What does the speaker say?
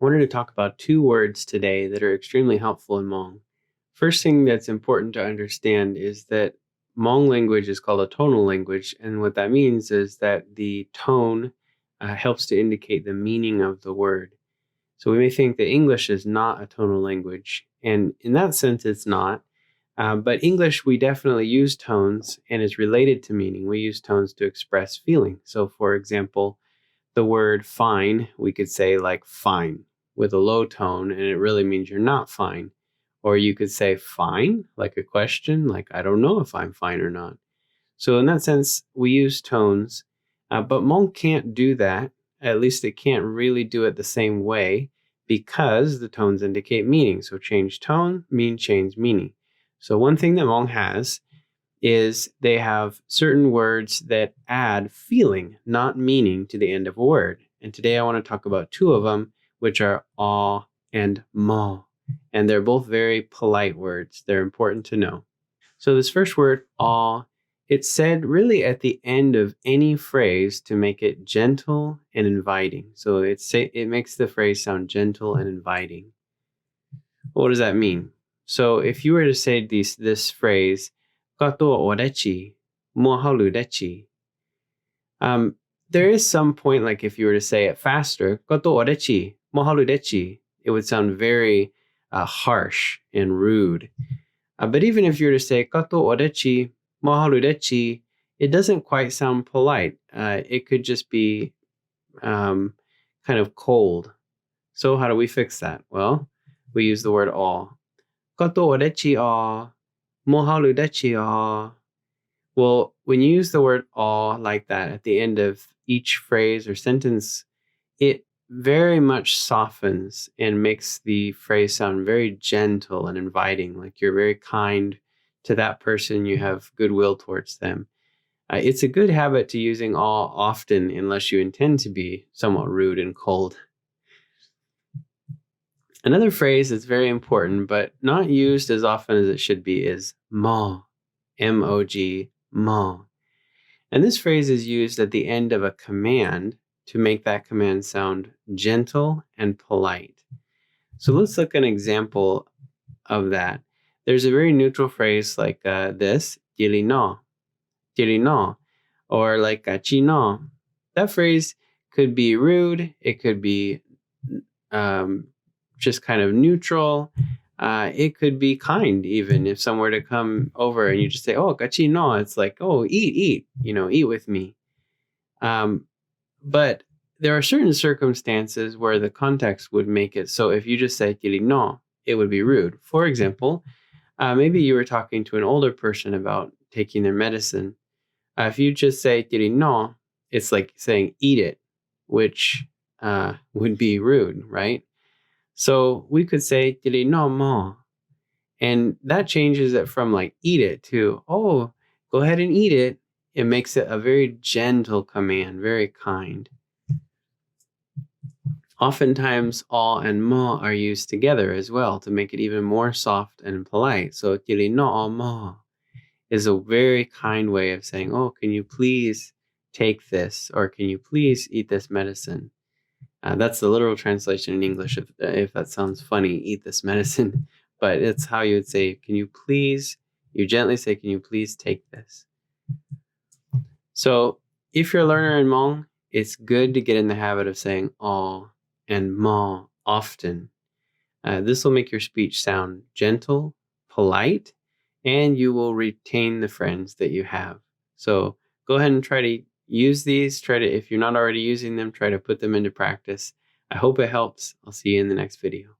I wanted to talk about two words today that are extremely helpful in Hmong. First thing that's important to understand is that Hmong language is called a tonal language, and what that means is that the tone helps to indicate the meaning of the word. So we may think that English is not a tonal language, and in that sense, it's not. But English, we definitely use tones and is related to meaning. We use tones to express feeling. So, for example, the word fine, we could say like fine with a low tone, and it really means you're not fine. Or you could say fine, like a question, like I don't know if I'm fine or not. So in that sense, we use tones, but Hmong can't do that. At least it can't really do it the same way because the tones indicate meaning. So change tone mean change meaning. So one thing that Hmong has is they have certain words that add feeling, not meaning, to the end of a word. And today I want to talk about two of them, which are aw and ma. And they're both very polite words. They're important to know. So this first word, aw, it's said really at the end of any phrase to make it gentle and inviting. So it makes the phrase sound gentle and inviting. What does that mean? So if you were to say this phrase, "Kato orechi, mohalu dechi," there is some point, like if you were to say it faster, "Kato orechi, mohalu dechi," it would sound very harsh and rude. But even if you were to say "Kato orechi, mohalu dechi," it doesn't quite sound polite. It could just be kind of cold. So how do we fix that? Well, we use the word "aw." Kato orechi aw, mohalu dechi aw. Well, when you use the word aw like that at the end of each phrase or sentence, it very much softens and makes the phrase sound very gentle and inviting, like you're very kind to that person, you have goodwill towards them. It's a good habit to using aw often unless you intend to be somewhat rude and cold. Another phrase that's very important but not used as often as it should be is ma, M-O-G, ma. And this phrase is used at the end of a command to make that command sound gentle and polite. So let's look at an example of that. There's a very neutral phrase like this, dili no, or like chi no. That phrase could be rude, it could be just kind of neutral. It could be kind, even if someone were to come over and you just say, "Oh, gachi no," it's like, "Oh, eat, eat with me." But there are certain circumstances where the context would make it so if you just say "tili no," it would be rude. For example, maybe you were talking to an older person about taking their medicine. If you just say "tili no," it's like saying "eat it," which would be rude, right? So we could say "tili no mo," and that changes it from like "eat it" to "oh, go ahead and eat it." It makes it a very gentle command, very kind. Oftentimes, "aw" and "ma" are used together as well to make it even more soft and polite. So "tili no aw ma" is a very kind way of saying, "Oh, can you please take this?" or "Can you please eat this medicine?" That's the literal translation in English, if that sounds funny, "eat this medicine." But it's how you would say, "Can you please," you gently say, "Can you please take this?" So if you're a learner in Hmong, it's good to get in the habit of saying "aw" and "ma" often. This will make your speech sound gentle, polite, and you will retain the friends that you have. So go ahead and try to use these. If you're not already using them, try to put them into practice. I hope it helps. I'll see you in the next video.